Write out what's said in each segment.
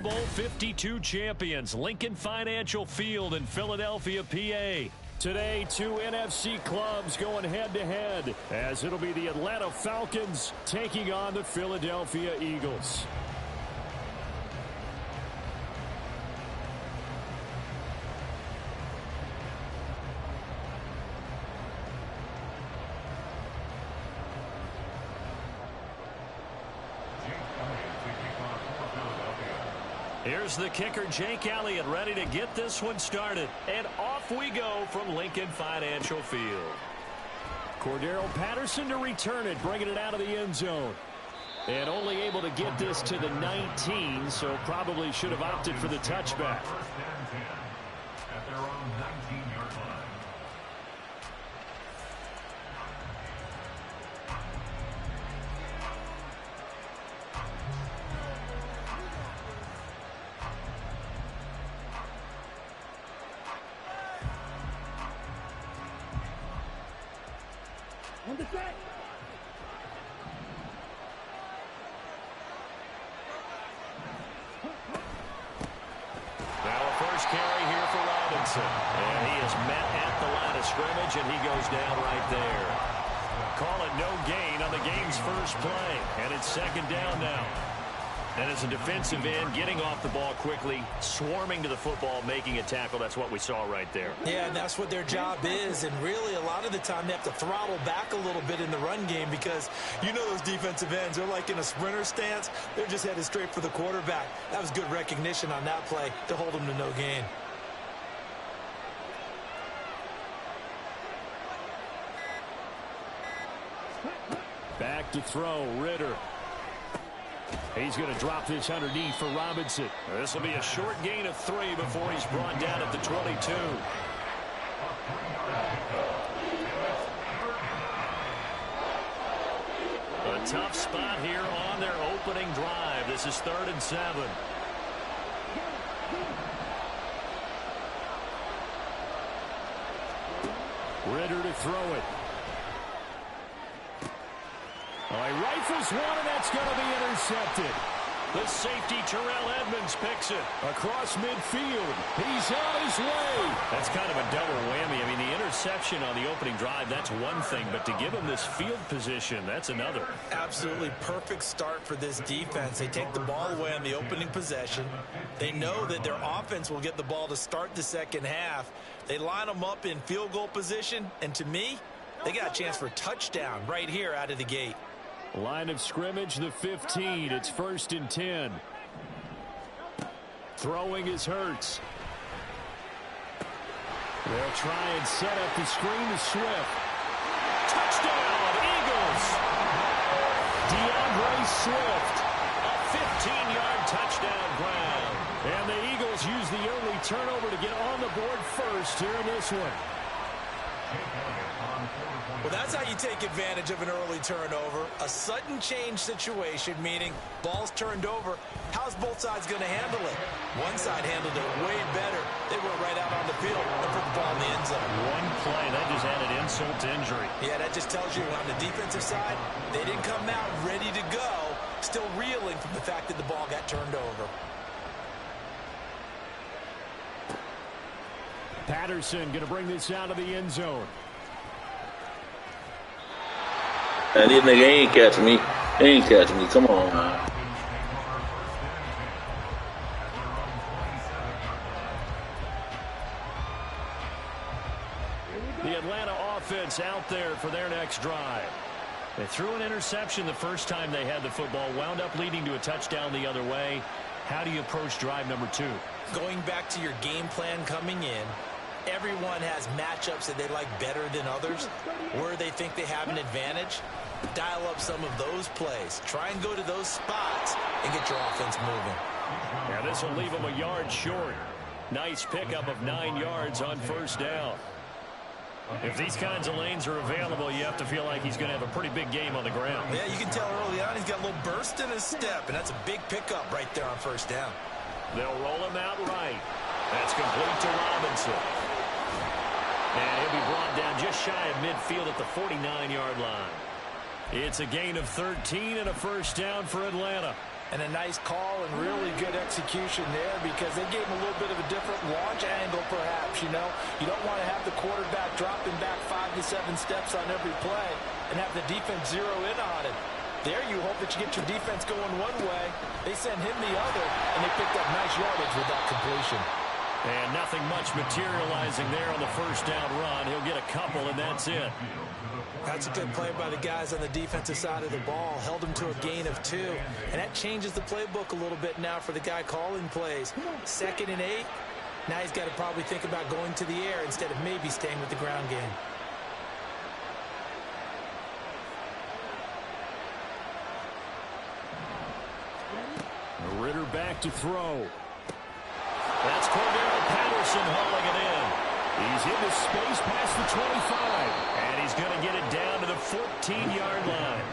Bowl 52 champions, Lincoln Financial Field in Philadelphia, PA. Today, two NFC clubs going head-to-head, as it'll be the Atlanta Falcons taking on the Philadelphia Eagles. Here's the kicker, Jake Elliott, ready to get this one started. And off we go from Lincoln Financial Field. Cordero Patterson to return it, bringing it out of the end zone. And only able to get this to the 19, so probably should have opted for the touchback. At their own 19-yard line. On the track. Now a first carry here for Robinson. And he is met at the line of scrimmage, and he goes down right there. Call it no gain on the game's first play. And it's second down now. And as a defensive end, getting off the ball quickly, swarming to the football, making a tackle, that's what we saw right there. Yeah, and that's what their job is. And really, a lot of the time, they have to throttle back a little bit in the run game because you know those defensive ends, they're like in a sprinter stance. They're just headed straight for the quarterback. That was good recognition on that play to hold them to no gain. Back to throw, Ritter. He's going to drop this underneath for Robinson. This will be a short gain of 3 before he's brought down at the 22. A tough spot here on their opening drive. This is 3rd and 7. Ritter to throw it. Oh, he rifles one, and that's going to be intercepted. The safety, Terrell Edmonds, picks it across midfield. He's on his way. That's kind of a double whammy. I mean, the interception on the opening drive, that's one thing, but to give him this field position, that's another. Absolutely perfect start for this defense. They take the ball away on the opening possession. They know that their offense will get the ball to start the second half. They line them up in field goal position, and to me, they got a chance for a touchdown right here out of the gate. Line of scrimmage, the 15. It's 1st and 10. Throwing is Hurts. They'll try and set up the screen to Swift. Touchdown, Eagles! DeAndre Swift, a 15-yard touchdown grab. And the Eagles use the early turnover to get on the board first here in this one. Well, that's how you take advantage of an early turnover. A sudden change situation, meaning ball's turned over. How's both sides going to handle it? One side handled it way better. They went right out on the field and put the ball in the end zone. One play, that just added insult to injury. Yeah, that just tells you on the defensive side, they didn't come out ready to go, still reeling from the fact that the ball got turned over. Patterson going to bring this out of the end zone. And this nigga ain't catching me. He ain't catching me. Come on, man. The Atlanta offense out there for their next drive. They threw an interception the first time they had the football, wound up leading to a touchdown the other way. How do you approach drive number 2? Going back to your game plan coming in, everyone has matchups that they like better than others, where they think they have an advantage. Dial up some of those plays. Try and go to those spots and get your offense moving. Yeah, this will leave them a yard short. Nice pickup of 9 yards on first down. If these kinds of lanes are available, you have to feel like he's going to have a pretty big game on the ground. Yeah, you can tell early on he's got a little burst in his step, and that's a big pickup right there on first down. They'll roll him out right. That's complete to Robinson. And he'll be brought down just shy of midfield at the 49-yard line. It's a gain of 13 and a first down for Atlanta. And a nice call and really good execution there because they gave him a little bit of a different launch angle perhaps, you know. You don't want to have the quarterback dropping back 5 to 7 steps on every play and have the defense zero in on it. There you hope that you get your defense going one way. They send him the other, and they picked up nice yardage with that completion. And nothing much materializing there on the first down run. He'll get a couple, and that's it. That's a good play by the guys on the defensive side of the ball. Held him to a gain of 2. And that changes the playbook a little bit now for the guy calling plays. 2nd and 8. Now he's got to probably think about going to the air instead of maybe staying with the ground game. Ritter back to throw. That's Cordero Patterson hauling it in. He's into space past the 25. And he's going to get it down to the 14-yard line.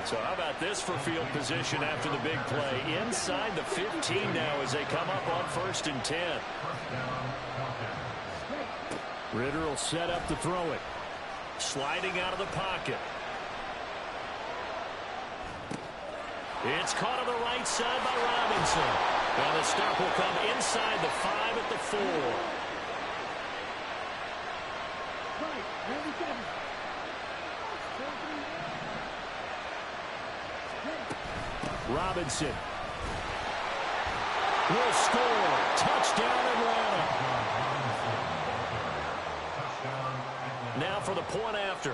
So how about this for field position after the big play? Inside the 15 now as they come up on 1st and 10. Ritter will set up to throw it. Sliding out of the pocket. It's caught on the right side by Robinson. And the stop will come inside the 5 at the 4. Robinson will score. Touchdown Atlanta. Now for the point after.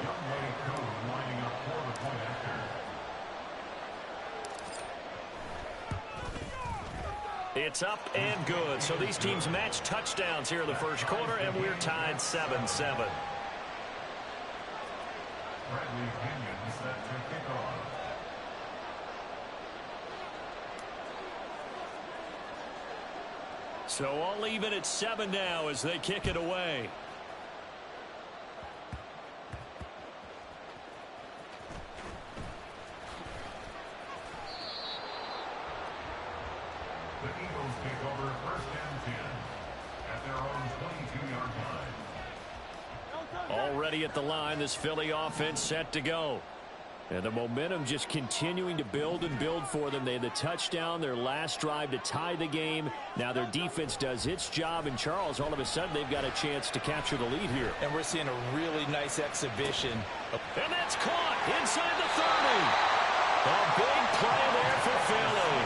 It's up and good. So these teams match touchdowns here in the first quarter, and we're tied 7-7. Bradley Pinion set to kick off. So all even at 7 now as they kick it away. The Eagles take over 1st and 10 at their own 22-yard line. Already at the line, this Philly offense set to go. And the momentum just continuing to build and build for them. They had the touchdown, their last drive to tie the game. Now their defense does its job. And Charles, all of a sudden, they've got a chance to capture the lead here. And we're seeing a really nice exhibition. And that's caught inside the 30. A big play there for Philly.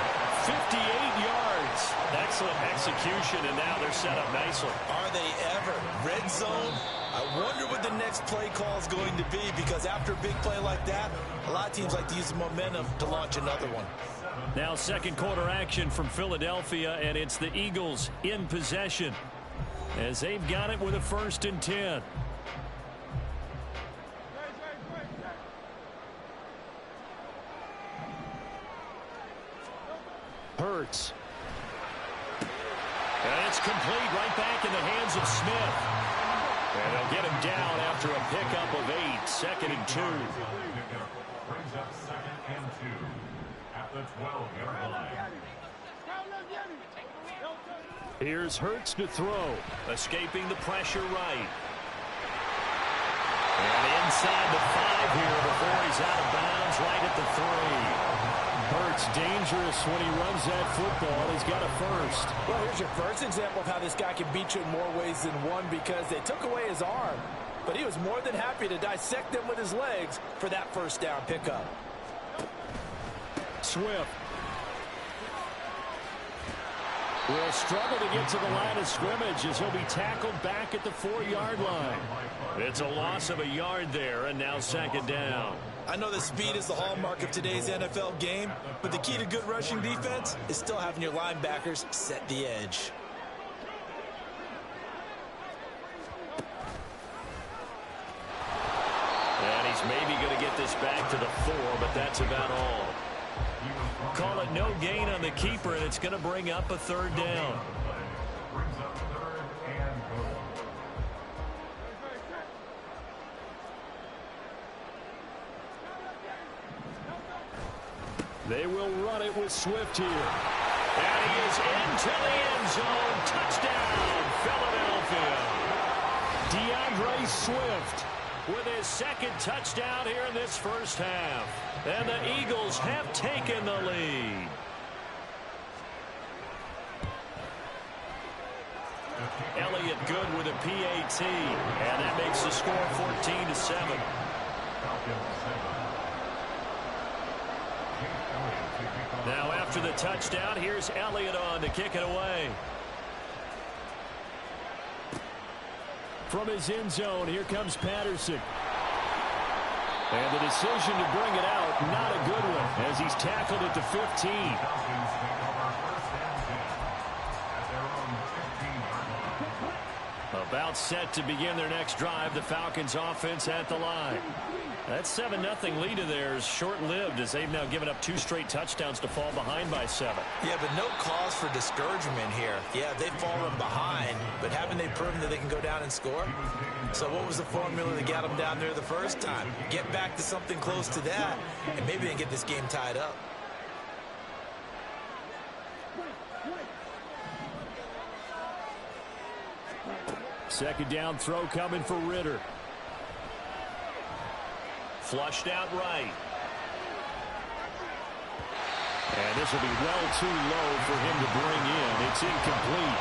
58 yards. Excellent execution, and now they're set up nicely. Are they ever? Red zone? I wonder what the next play call is going to be, because after a big play like that, a lot of teams like to use the momentum to launch another one. Now second quarter action from Philadelphia, and it's the Eagles in possession as they've got it with a 1st and 10. Hurts. And it's complete right back in the hands of Smith. And they'll get him down after a pickup of 8. 2nd and 2. Brings up 2nd and 2 at the 12-yard line. Here's Hurts to throw. Escaping the pressure right. And inside the 5 here before he's out of bounds right at the 3. Hurts dangerous when he runs that football. He's got a 1st. Well, here's your first example of how this guy can beat you in more ways than one, because they took away his arm. But he was more than happy to dissect them with his legs for that 1st down pickup. Swift will struggle to get to the line of scrimmage as he'll be tackled back at the 4-yard line. It's a loss of a yard there, and now 2nd down. I know that speed is the hallmark of today's NFL game, but the key to good rushing defense is still having your linebackers set the edge. And he's maybe going to get this back to the 4, but that's about all. Call it no gain on the keeper, and it's going to bring up a 3rd down. Brings up 3rd and goal. They will run it with Swift here. And he is into the end zone. Touchdown, Philadelphia. DeAndre Swift with his 2nd touchdown here in this first half. And the Eagles have taken the lead. Elliott good with a PAT, and that makes the score 14-7. Now after the touchdown, here's Elliott on to kick it away. From his end zone, here comes Patterson. And the decision to bring it out, not a good one, as he's tackled at the 15. About set to begin their next drive, the Falcons offense at the line. That 7-0 lead of theirs short-lived as they've now given up 2 straight touchdowns to fall behind by 7. Yeah, but no cause for discouragement here. Yeah, they've fallen behind, but haven't they proven that they can go down and score? So what was the formula that got them down there the first time? Get back to something close to that, and maybe they can get this game tied up. Second down throw coming for Ritter. Flushed out right. And this will be well too low for him to bring in. It's incomplete.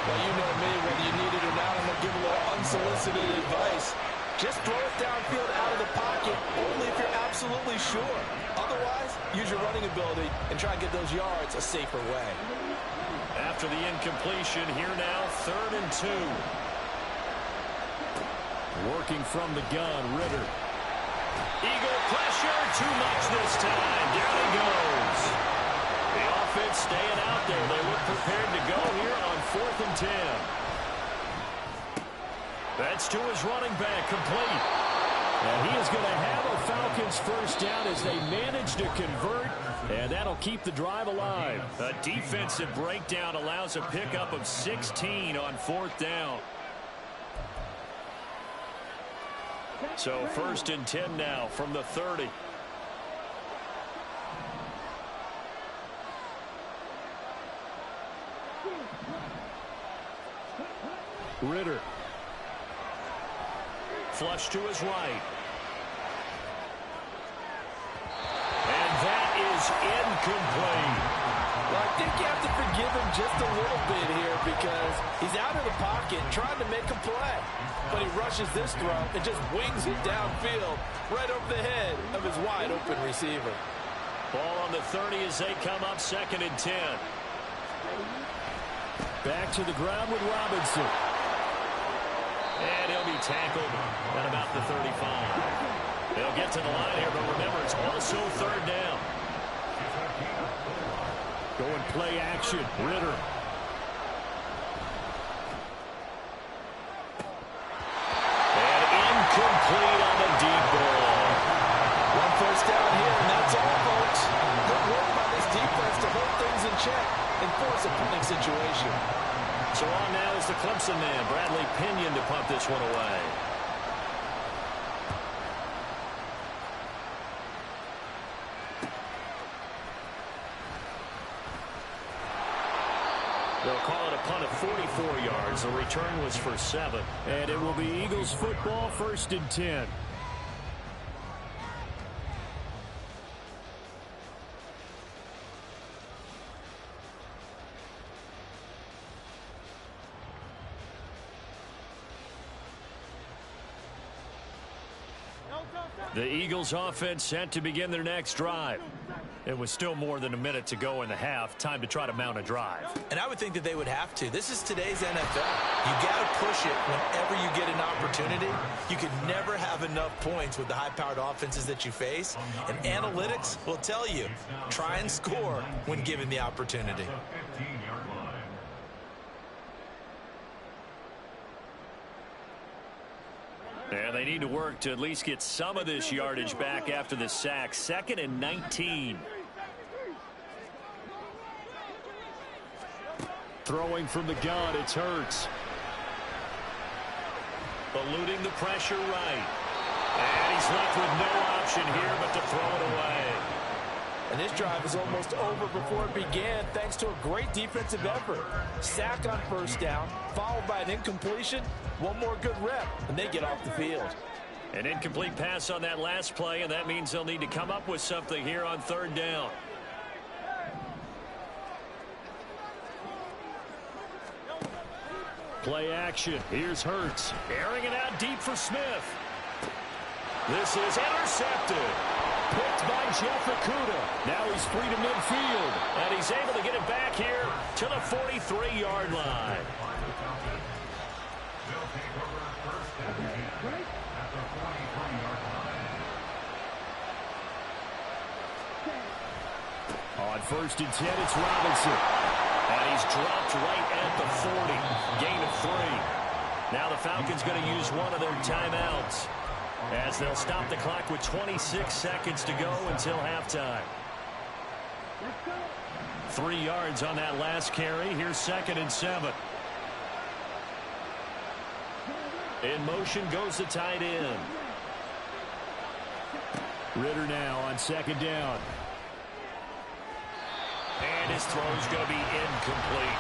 Well, you know me, whether you need it or not, I'm going to give a little unsolicited advice. Just throw it downfield out of the pocket, only if you're absolutely sure. Otherwise, use your running ability and try and get those yards a safer way. After the incompletion, here now, 3rd and 2. Working from the gun, Ritter. Eagle pressure, too much this time. Down he goes. The offense staying out there. They look prepared to go here on 4th and 10. That's to his running back, complete. And he is going to have a Falcons first down as they manage to convert, and that'll keep the drive alive. A defensive breakdown allows a pickup of 16 on 4th down. So 1st and 10 now from the 30. Ritter. Flush to his right. And that is incomplete. Well, I think you have to forgive him just a little bit here because he's out of the pocket trying to make a play. But he rushes this throw and just wings it downfield right over the head of his wide-open receiver. Ball on the 30 as they come up 2nd and 10. Back to the ground with Robinson. And he'll be tackled at about the 35. They'll get to the line here, but remember, it's also 3rd down. Going play action, Ritter. And incomplete on the deep ball. 1 first down here, and that's all, folks. Good work by this defense to hold things in check and force a punting situation. So on now is the Clemson man, Bradley Pinion, to punt this one away. They'll call it a punt of 44 yards. The return was for 7. And it will be Eagles football, 1st and 10. The Eagles offense set to begin their next drive. It was still more than a minute to go in the half. Time to try to mount a drive. And I would think that they would have to. This is today's NFL. You got to push it whenever you get an opportunity. You can never have enough points with the high-powered offenses that you face. And analytics will tell you, try and score when given the opportunity. And they need to work to at least get some of this yardage back after the sack. 2nd and 19. Throwing from the gun, it's Hurts. Eluding the pressure right. And he's left with no option here but to throw it away. And this drive is almost over before it began thanks to a great defensive effort. Sack on 1st down, followed by an incompletion. One more good rep, and they get off the field. An incomplete pass on that last play, and that means they'll need to come up with something here on 3rd down. Play action. Here's Hurts. Airing it out deep for Smith. This is intercepted. Picked by Jeff Okudah. Now he's free to midfield. And he's able to get it back here to the 43-yard line. On 1st and 10, it's Robinson. And he's dropped right at the 40. Gain of 3. Now the Falcons going to use one of their timeouts, as they'll stop the clock with 26 seconds to go until halftime. 3 yards on that last carry. Here's 2nd and 7. In motion goes the tight end. Ridder now on 2nd down. And his throw's going to be incomplete.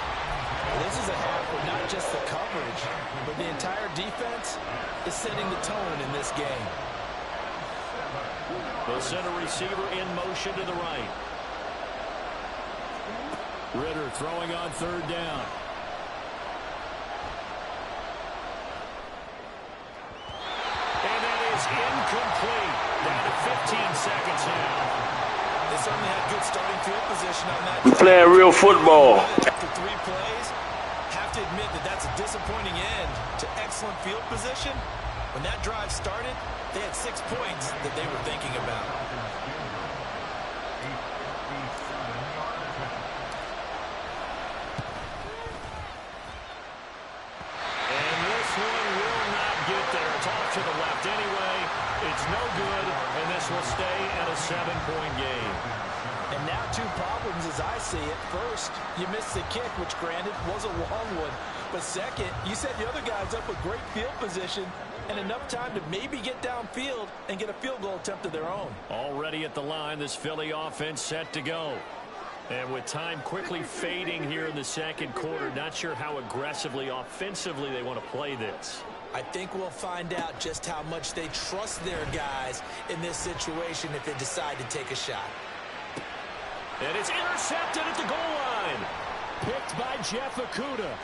This is a half where not just the coverage, but the entire defense is setting the tone in this game. The center receiver in motion to the right. Ridder throwing on 3rd down. And that is incomplete. Down to 15 seconds now. They certainly had good starting field position on that. We playing real football. After 3 plays, have to admit that that's a disappointing end to excellent field position. When that drive started, they had 6 points that they were thinking about. And this one will not get there. It's off to the left anyway. It's no good, and this will stay at a 7-point game. And now 2 problems as I see it. First, you missed the kick, which granted was a long one. But second, you set the other guys up with great field position and enough time to maybe get downfield and get a field goal attempt of their own. Already at the line, this Philly offense set to go. And with time quickly fading here in the 2nd quarter, not sure how aggressively, offensively they want to play this. I think we'll find out just how much they trust their guys in this situation if they decide to take a shot. And it's intercepted at the goal line. Picked by Jeff Okudah.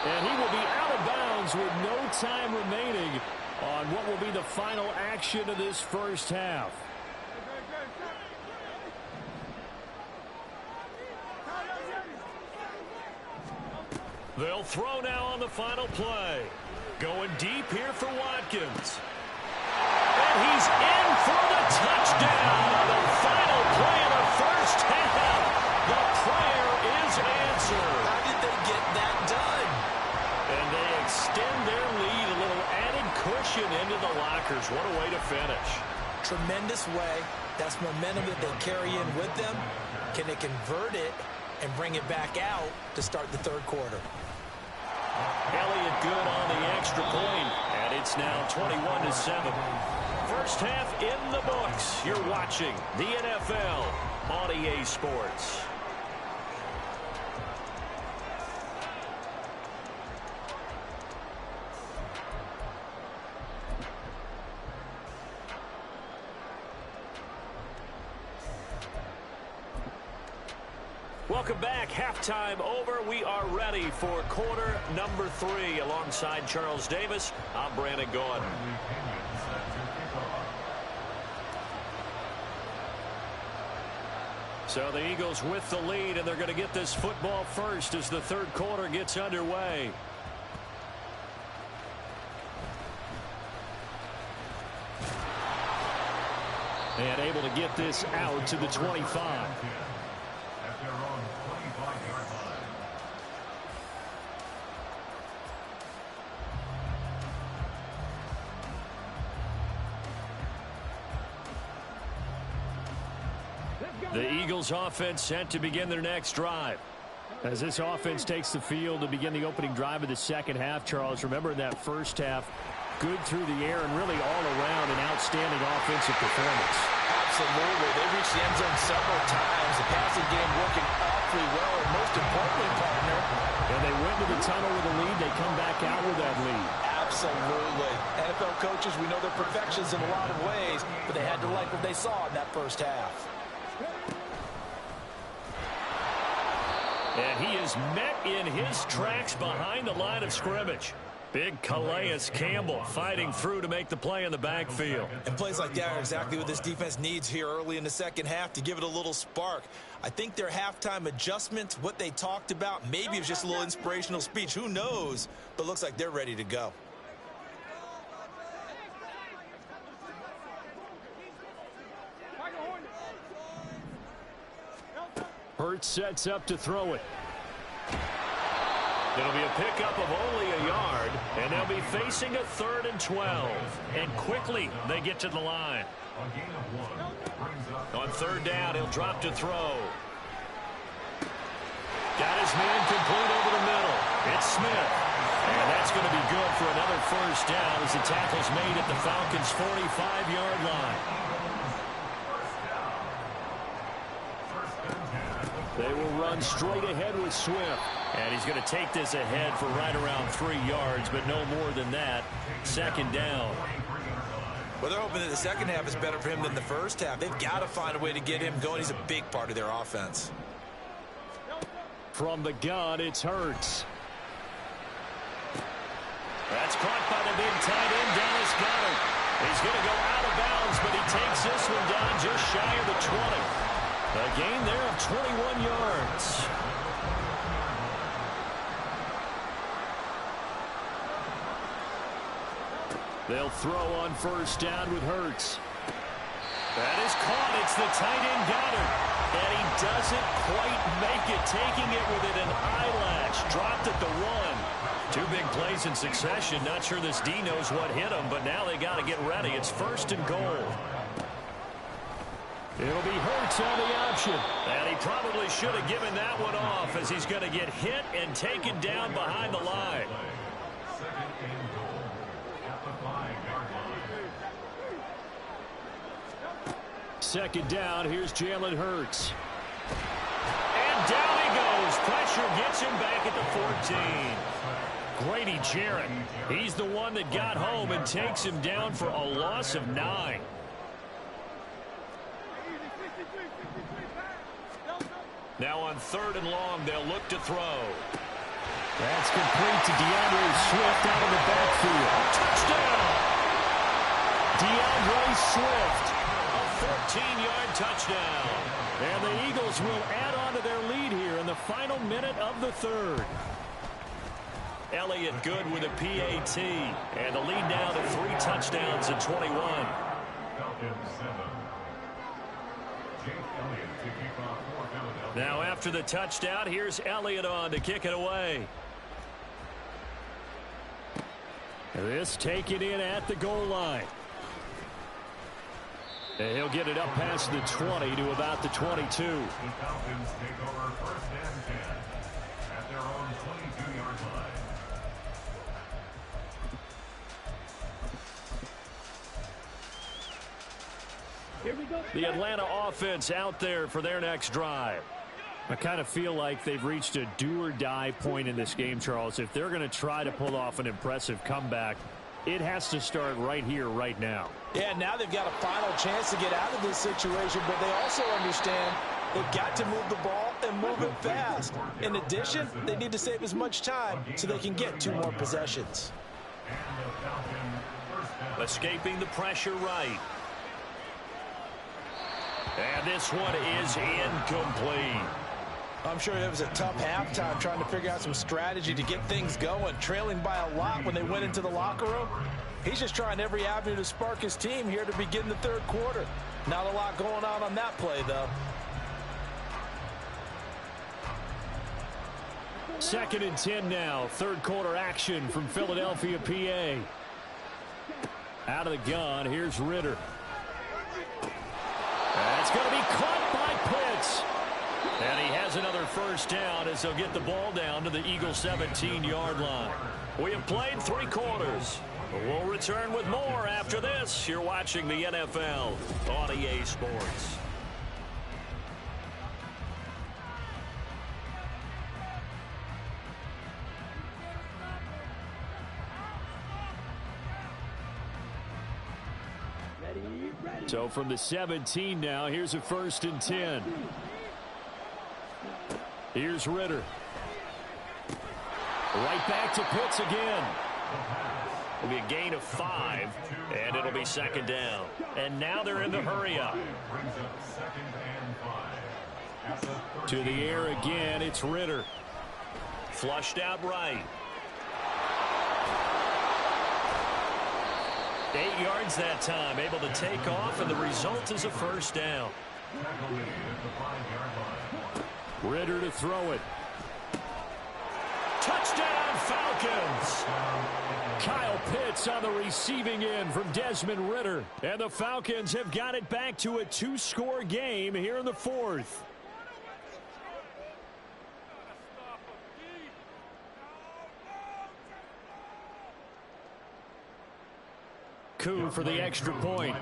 And he will be out of bounds with no time remaining on what will be the final action of this first half. They'll throw now on the final play. Going deep here for Watkins. And he's in for the touchdown on the final play of the first half. The prayer is answered. How did they get that done? And they extend their lead, a little added cushion into the lockers. What a way to finish. Tremendous way. That's momentum that they carry in with them. Can they convert it and bring it back out to start the 3rd quarter? Elliott good on the extra point, and it's now 21-7. First half in the books. You're watching the NFL on EA Sports. Welcome back. Halftime over. We are ready for quarter number 3. Alongside Charles Davis, I'm Brandon Gaudin. So the Eagles with the lead, and they're going to get this football first as the 3rd quarter gets underway. And able to get this out to the 25. The Eagles offense set to begin their next drive. As this offense takes the field to begin the opening drive of the 2nd half, Charles, remember in that first half, good through the air and really all around an outstanding offensive performance. Absolutely. They reached the end zone several times. The passing game working awfully well, and most importantly, partner. And they went to the tunnel with a lead. They come back out with that lead. Absolutely. NFL coaches, we know they're perfections in a lot of ways, but they had to like what they saw in that first half. And he is met in his tracks behind the line of scrimmage. Big Calais Campbell fighting through to make the play in the backfield. And plays like that are exactly what this defense needs here early in the second half to give it a little spark. I think their halftime adjustments, what they talked about, maybe it was just a little inspirational speech. Who knows? But it looks like they're ready to go. Hurts sets up to throw it. It'll be a pickup of only a yard, and they'll be facing a 3rd and 12. And quickly, they get to the line. On 3rd down, he'll drop to throw. Got his man complete over the middle. It's Smith. And that's going to be good for another 1st down as the tackle's made at the Falcons' 45-yard line. They will run straight ahead with Swift. And he's going to take this ahead for right around 3 yards, but no more than that. 2nd down. Well, they're hoping that the second half is better for him than the first half. They've got to find a way to get him going. He's a big part of their offense. From the gun, it's Hurts. That's caught by the big tight end, Dallas Goedert. He's going to go out of bounds, but he takes this one down just shy of the 20. A gain there of 21 yards. They'll throw on 1st down with Hurts. That is caught. It's the tight end Goedert. And he doesn't quite make it, taking it with an eyelash. Dropped at the 1. 2 big plays in succession. Not sure this D knows what hit him, but now they got to get ready. It's 1st and goal. It'll be Hurts on the option. And he probably should have given that one off as he's going to get hit and taken down behind the line. 2nd and goal at the 5-yard line. 2nd down. Here's Jalen Hurts. And down he goes. Pressure gets him back at the 14. Grady Jarrett. He's the one that got home and takes him down for a loss of 9. Now on 3rd and long, they'll look to throw. That's complete to DeAndre Swift out of the backfield. Touchdown! DeAndre Swift, a 14-yard touchdown. And the Eagles will add on to their lead here in the final minute of the 3rd. Elliott good with a PAT. And the lead now to 3 touchdowns at 21. Falcons 7. Jake Elliott to kick off for Philadelphia. Now after the touchdown, here's Elliott on to kick it away. This taken in at the goal line. And he'll get it up past the 20 to about the 22. The Falcons take over 1st and 10 at their own 22-yard line. The Atlanta offense out there for their next drive. I kind of feel like they've reached a do-or-die point in this game, Charles. If they're going to try to pull off an impressive comeback, it has to start right here, right now. Yeah, now they've got a final chance to get out of this situation, but they also understand they've got to move the ball and move it fast. In addition, they need to save as much time so they can get 2 more possessions. Escaping the pressure right. And this one is incomplete. I'm sure it was a tough halftime trying to figure out some strategy to get things going, trailing by a lot when they went into the locker room. He's just trying every avenue to spark his team here to begin the 3rd quarter. Not a lot going on that play, though. 2nd and 10 now. 3rd quarter action from Philadelphia, PA. Out of the gun, here's Ritter. That's going to be caught by Pitts. And he has another 1st down as they'll get the ball down to the Eagles' 17-yard line. We have played 3 quarters. We'll return with more after this. You're watching the NFL on EA Sports. So from the 17 now, here's a 1st and 10. Here's Ritter. Right back to Pitts again. It'll be a gain of 5, and it'll be second down. And now they're in the hurry-up. To the air again, it's Ritter. Flushed out right. 8 yards that time, able to take off, and the result is a first down. Ritter to throw it. Touchdown, Falcons! Kyle Pitts on the receiving end from Desmond Ritter. And the Falcons have got it back to a 2-score game here in the 4th. Koo for the extra point.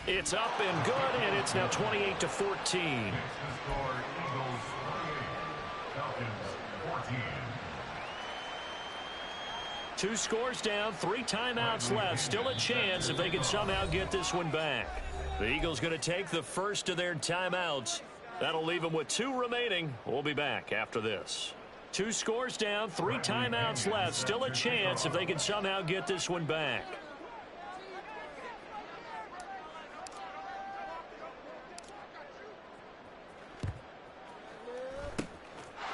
It's up and good, and it's now 28-14. 2 scores down, 3 timeouts left. Still a chance if they can somehow get this one back. The Eagles going to take the first of their timeouts. That'll leave them with 2 remaining. We'll be back after this. 2 scores down, 3 timeouts left. Still a chance if they can somehow get this one back.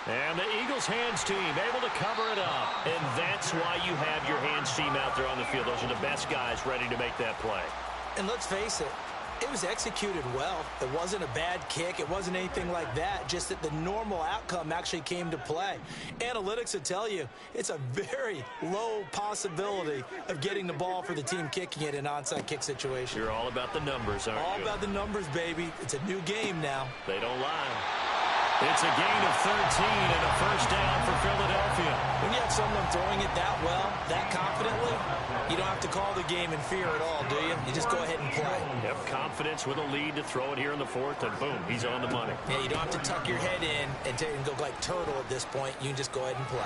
And the Eagles hands team able to cover it up. And that's why you have your hands team out there on the field. Those are the best guys ready to make that play. And let's face it, it was executed well. It wasn't a bad kick. It wasn't anything like that. Just that the normal outcome actually came to play. Analytics will tell you it's a very low possibility of getting the ball for the team kicking it in an onside kick situation. You're all about the numbers, aren't you? All about the numbers, baby. It's a new game now. They don't lie. It's a gain of 13 and a first down for Philadelphia. When you have someone throwing it that well, that confidently, you don't have to call the game in fear at all, do you? You just go ahead and play. You have confidence with a lead to throw it here in the 4th, and boom, he's on the money. Yeah, you don't have to tuck your head in and go like turtle at this point. You can just go ahead and play.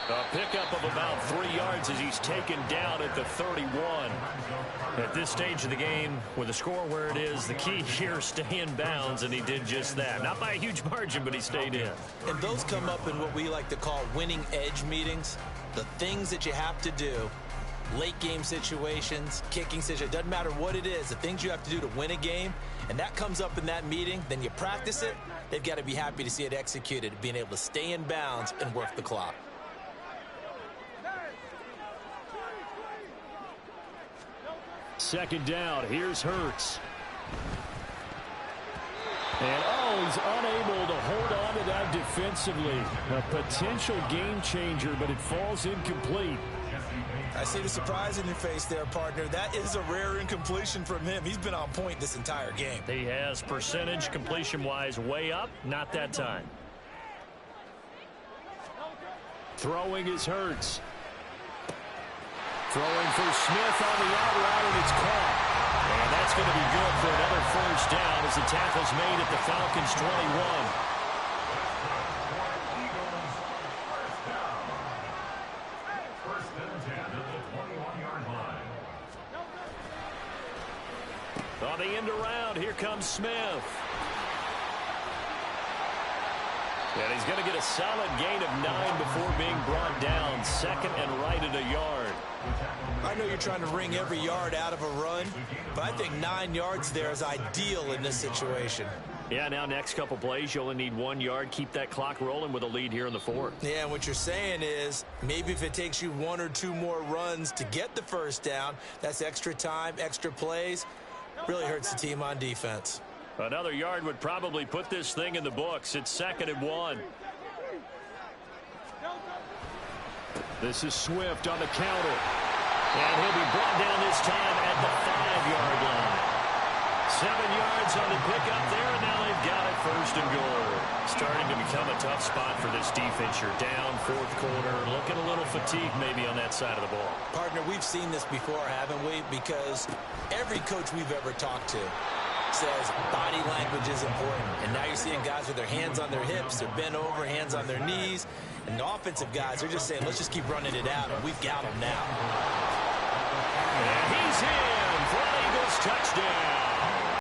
A pickup of about 3 yards as he's taken down at the 31. At this stage of the game, with the score where it is, the key here, stay in bounds, and he did just that. Not by a huge margin, but he stayed in. And those come up in what we like to call winning edge meetings. The things that you have to do, late game situations, kicking situations, doesn't matter what it is, the things you have to do to win a game, and that comes up in that meeting, then you practice it, they've got to be happy to see it executed, being able to stay in bounds and work the clock. Second down, here's Hurts. And, he's unable to hold on to that defensively. A potential game changer, but it falls incomplete. I see the surprise in your face there, partner. That is a rare incompletion from him. He's been on point this entire game. He has percentage completion-wise way up, not that time. Throwing is Hurts. Throwing for Smith on the out route, and it's caught. And that's going to be good for another first down as the tackle's made at the Falcons' 21. First and 10 at the 21-yard line. On the end around, here comes Smith. And he's going to get a solid gain of 9 before being brought down. Second and right at a yard. I know you're trying to wring every yard out of a run, but I think 9 yards there is ideal in this situation. Yeah, now next couple plays, you only need 1 yard. Keep that clock rolling with a lead here in the 4th. Yeah, what you're saying is maybe if it takes you 1 or 2 more runs to get the first down, that's extra time, extra plays. Really hurts the team on defense. Another yard would probably put this thing in the books. It's 2nd and 1. This is Swift on the counter. And he'll be brought down this time at the 5-yard line. 7 yards on the pickup there, and now they've got it first and goal. Starting to become a tough spot for this defense. You're down 4th quarter, looking a little fatigued maybe on that side of the ball. Partner, we've seen this before, haven't we? Because every coach we've ever talked to says body language is important. And now you're seeing guys with their hands on their hips, they're bent over, hands on their knees. And the offensive guys, they're just saying, let's just keep running it out, and we've got them now. And he's in for an Eagles touchdown.